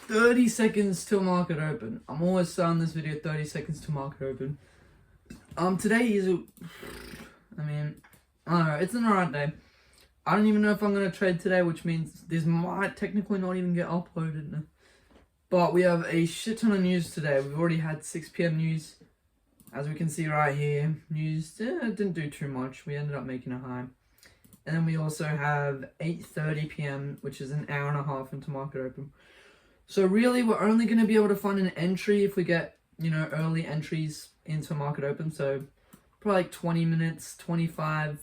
30 seconds till market open. I'm always starting this video 30 seconds till market open. Today is I don't know, it's an alright day. I don't even know if I'm going to trade today, which means this might technically not even get uploaded. But we have a shit ton of news today. We've already had 6 p.m. news. As we can see right here, news didn't do too much. We ended up making a high. And then we also have 8:30 p.m., which is an hour and a half into market open. So really, we're only going to be able to find an entry if we get, early entries into market open. So probably like 20 minutes, 25,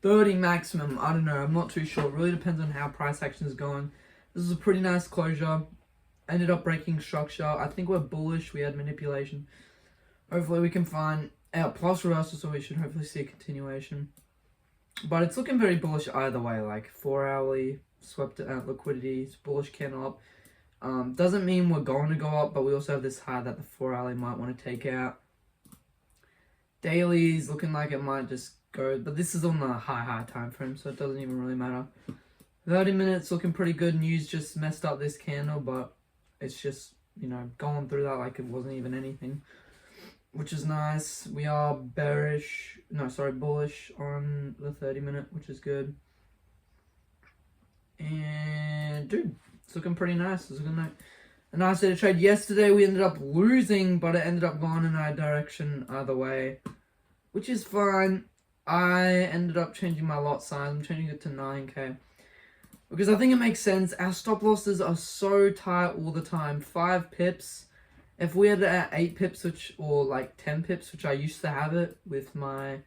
30 maximum. I don't know. I'm not too sure. It really depends on how price action is going. This is a pretty nice closure. Ended up breaking structure. I think we're bullish. We had manipulation. Hopefully we can find our plus reversal, so we should hopefully see a continuation. But it's looking very bullish either way. Like 4 hourly swept out liquidity. It's bullish candle up. Doesn't mean we're going to go up, but we also have this high that the 4 hourly might want to take out. Daily is looking like it might just go, but this is on the high time frame, so it doesn't even really matter. 30 minutes looking pretty good. News just messed up this candle, but it's just, going through that like it wasn't even anything, which is nice. We are bullish on the 30 minute, which is good. And dude, it's looking pretty nice. It's looking like a nice day to trade. Yesterday we ended up losing, but it ended up going in our direction either way, which is fine. I ended up changing my lot size. I'm changing it to 9k because I think it makes sense. Our stop losses are so tight all the time. 5 pips. If we had it at 8 pips, or like 10 pips, which I used to have it with my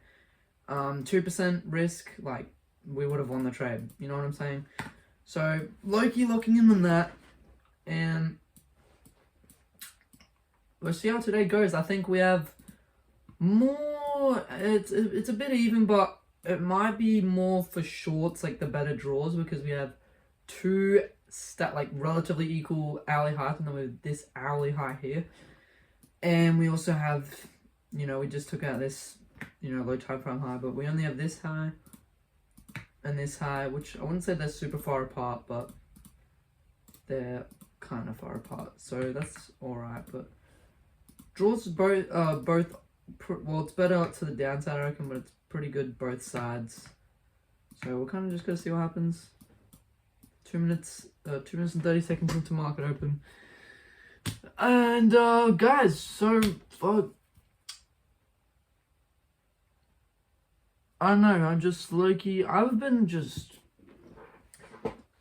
2% risk, like we would have won the trade. You know what I'm saying? So low-key locking in on that, and we'll see how today goes. I think we have more. It's a bit even, but it might be more for shorts, like the better draws, because we have 2 relatively equal hourly highs, and then with this hourly high here, and we also have, we just took out this, low time frame high, but we only have this high and this high, which I wouldn't say they're super far apart, but they're kind of far apart, so that's all right. But draws both well, it's better up to the downside, I reckon, but it's pretty good both sides. So we're kind of just gonna see what happens. 2 minutes and 30 seconds into market open. And guys, so I don't know, I'm just low-key, I've been just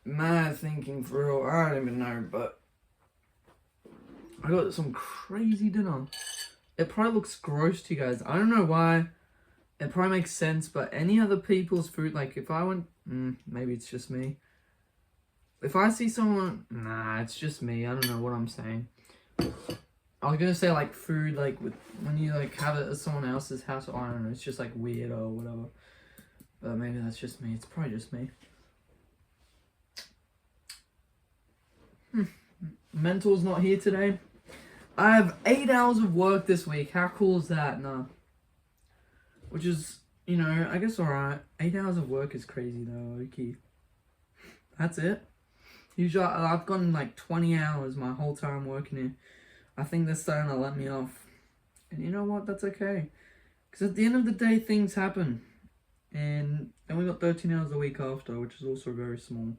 mad thinking through, I don't even know, but I got some crazy dinner. It probably looks gross to you guys. I don't know why. It probably makes sense, but any other people's food, like if I went, maybe it's just me. If I see someone, nah, it's just me. I don't know what I'm saying. I was gonna say like food, like when you like have it at someone else's house, or I don't know, it's just like weird or whatever. But maybe that's just me. It's probably just me. Mental's not here today. I have 8 hours of work this week. How cool is that? Nah. Which is, I guess alright. 8 hours of work is crazy though, okay. That's it. Usually I've gotten like 20 hours my whole time working here. I think they're starting to let me off. And you know what? That's okay. Because at the end of the day, things happen. And then we got 13 hours a week after, which is also very small.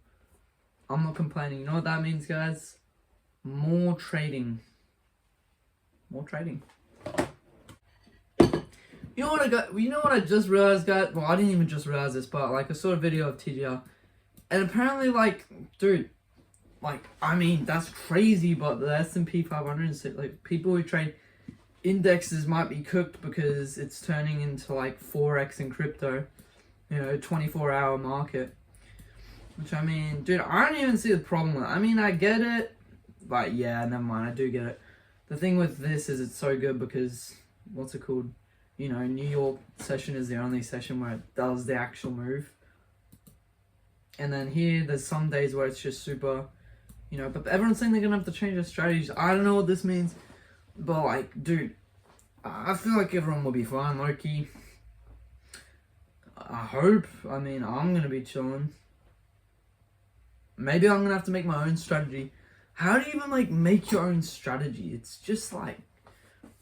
I'm not complaining. You know what that means, guys? More trading. More trading. You know what I just realized, guys? Well, I didn't even just realize this, but like I saw a video of TGR, and apparently, like, dude, like, that's crazy, but the S&P 500, like, people who trade indexes might be cooked because it's turning into like Forex in crypto, 24-hour market. Which, dude, I don't even see the problem with it. I get it, but yeah, never mind, I do get it. The thing with this is it's so good because, what's it called? New York session is the only session where it does the actual move. And then here, there's some days where it's just super, but everyone's saying they're going to have to change their strategies. I don't know what this means, but like, dude, I feel like everyone will be fine, low-key. I hope. I'm going to be chilling. Maybe I'm going to have to make my own strategy. how do you even like make your own strategy? It's just like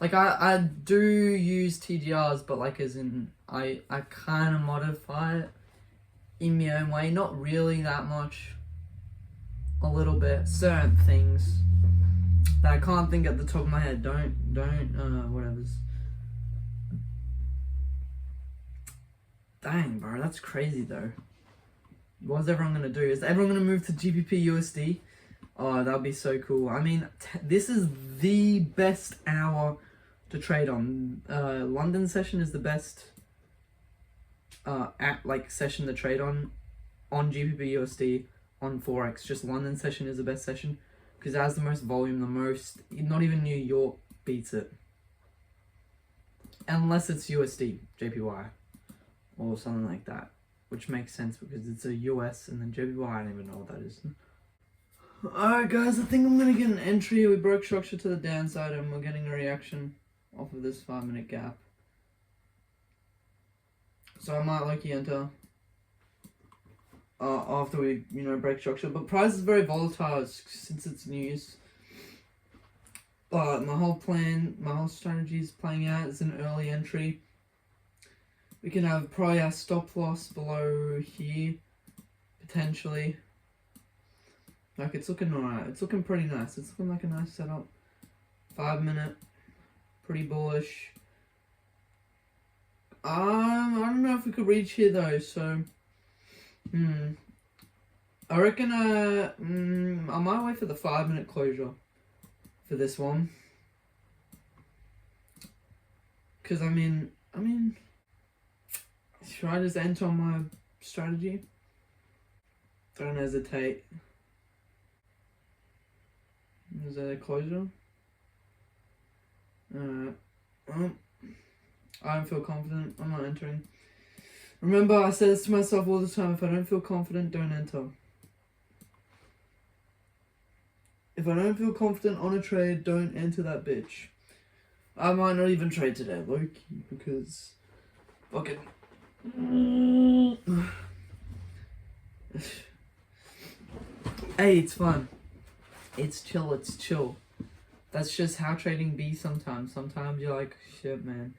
I do use TGRs, but like as in I kind of modify it in my own way, not really that much, a little bit, certain things that I can't think at the top of my head. Don't whatever's. Dang, bro, that's crazy though. What's everyone gonna do? Is everyone gonna move to GBP USD? Oh, that'd be so cool. I mean, this is the best hour to trade on. London session is the best session to trade on GBP USD on Forex. Just London session is the best session because it has the most volume, the most. Not even New York beats it, unless it's USD JPY or something like that, which makes sense because it's a US and then JPY. I don't even know what that is. Alright guys, I think I'm gonna get an entry. We broke structure to the downside and we're getting a reaction off of this 5-minute gap. So I might low-key enter after we, break structure. But price is very volatile since it's news. But my whole strategy is playing out. It's an early entry. We can have probably our stop loss below here, potentially. Like, it's looking alright. It's looking pretty nice. It's looking like a nice setup. 5-minute. Pretty bullish. I don't know if we could reach here though, so... I reckon I might wait for the 5-minute closure for this one. Because, I mean... Should I just enter on my strategy? Don't hesitate. Is that a closure? I don't feel confident. I'm not entering. Remember, I say this to myself all the time. If I don't feel confident, don't enter. If I don't feel confident on a trade, don't enter that bitch. I might not even trade today, Loki, because... fucking... Hey, it's fun. It's chill. That's just how trading be sometimes. Sometimes you're like, shit, man.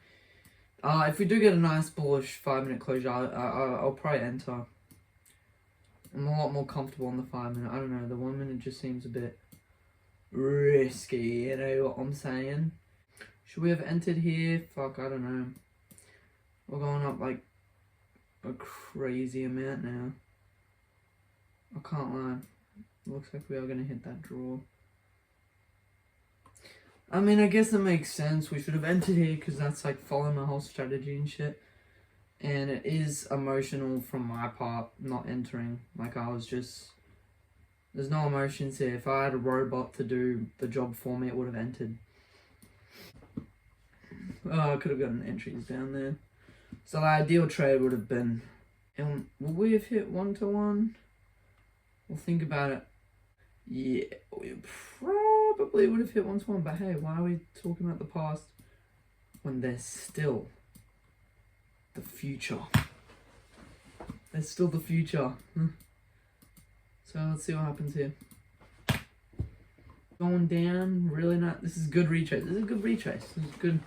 If we do get a nice bullish 5-minute closure, I'll probably enter. I'm a lot more comfortable on the 5-minute. I don't know, the 1-minute just seems a bit risky, you know what I'm saying? Should we have entered here? Fuck, I don't know. We're going up like a crazy amount now. I can't lie. Looks like we are going to hit that draw. I mean, I guess it makes sense. We should have entered here because that's like following my whole strategy and shit. And it is emotional from my part not entering. Like I was just... There's no emotions here. If I had a robot to do the job for me, it would have entered. Oh, I could have gotten entries down there. So the ideal trade would have been... will we have hit 1-to-1? We'll think about it. Yeah, we probably would have hit 1-to-1, but hey, why are we talking about the past when there's still the future? There's still the future. So let's see what happens here. Going down, really not. This is good retrace. This is a good retrace. This is good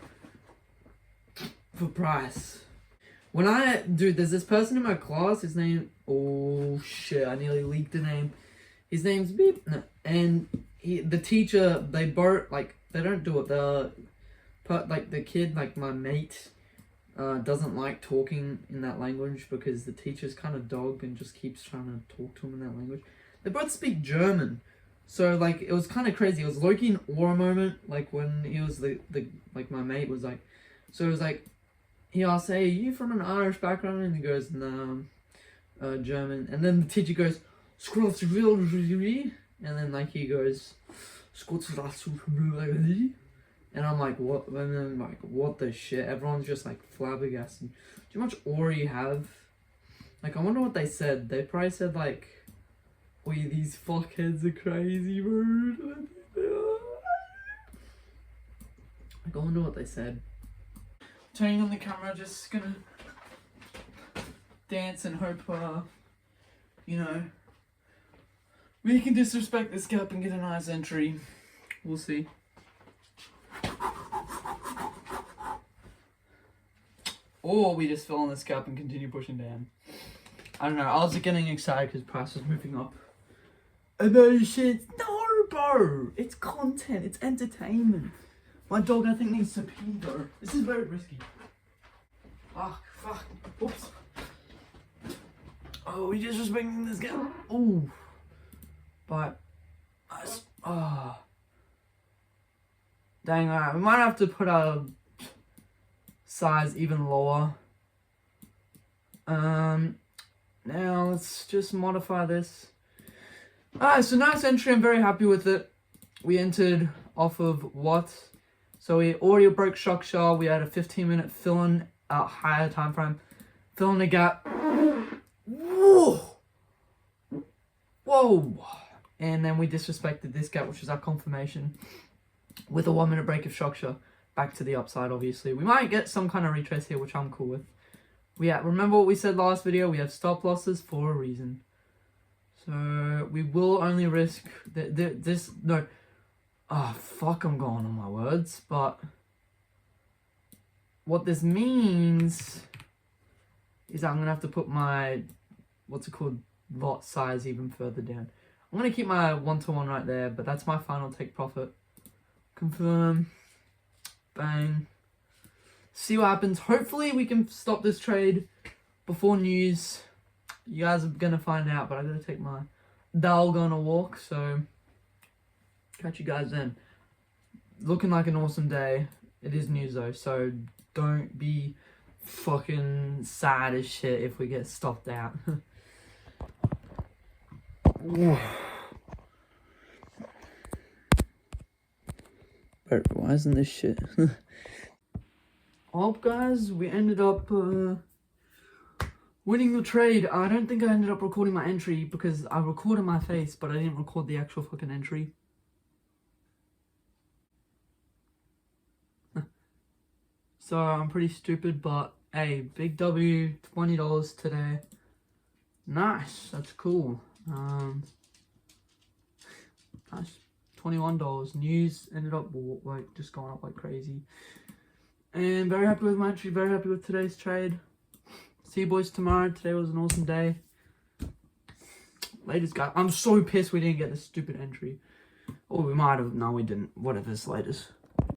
for price. When there's this person in my class, his name, oh shit, I nearly leaked the name. His name's Beep, and the teacher, they both, like, they don't do it, the kid, like my mate, doesn't like talking in that language because the teacher's kind of dog and just keeps trying to talk to him in that language. They both speak German, so, like, it was kind of crazy. It was low-key an aura moment, like, when he was like, my mate was like, so it was like, he asked, hey, are you from an Irish background? And he goes, no, German. And then the teacher goes, and then like he goes, and I'm like, what? And then like, what the shit? Everyone's just like flabbergasted. Do you know how much aura you have? Like, I wonder what they said. They probably said like, "Oh, these fuckheads are crazy, bro." Like, I wonder what they said. Turning on the camera, just gonna dance and hope, We can disrespect this gap and get a nice entry. We'll see. Or we just fill in this gap and continue pushing down. I don't know. I was getting excited because price was moving up. Emotions? No, bro. It's content. It's entertainment. My dog, I think, needs to pee, bro. This is very risky. Fuck. Oops. Oh, we disrespecting this gap. Ooh. But, dang, alright. We might have to put our size even lower. Now let's just modify this. Alright, so nice entry. I'm very happy with it. We entered off of what? So we already broke structure. We had a 15-minute fill-in at higher time frame. Fill in the gap. Whoa. And then we disrespected this gap, which was our confirmation, with a 1 minute break of structure back to the upside. Obviously we might get some kind of retrace here, which I'm cool with. Remember what we said last video, we have stop losses for a reason. So we will only risk this. No, fuck, I'm going on my words. But what this means is I'm gonna have to put my lot size even further down. I'm gonna keep my 1-to-1 right there, but that's my final take profit. Confirm. Bang. See what happens. Hopefully we can stop this trade before news. You guys are gonna find out, but I gotta take my dog on a walk, so catch you guys then. Looking like an awesome day. It is news though, so don't be fucking sad as shit if we get stopped out. Bro, why isn't this shit? Well, guys, we ended up winning the trade. I don't think I ended up recording my entry because I recorded my face, but I didn't record the actual fucking entry. So I'm pretty stupid, but hey, big W, $20 today. Nice, that's cool. Nice, $21. News ended up like just going up like crazy. And very happy with my entry, very happy with today's trade. See you boys tomorrow. Today was an awesome day. Latest, guys. I'm so pissed we didn't get this stupid entry. Or we might have. No, we didn't. Whatever, latest.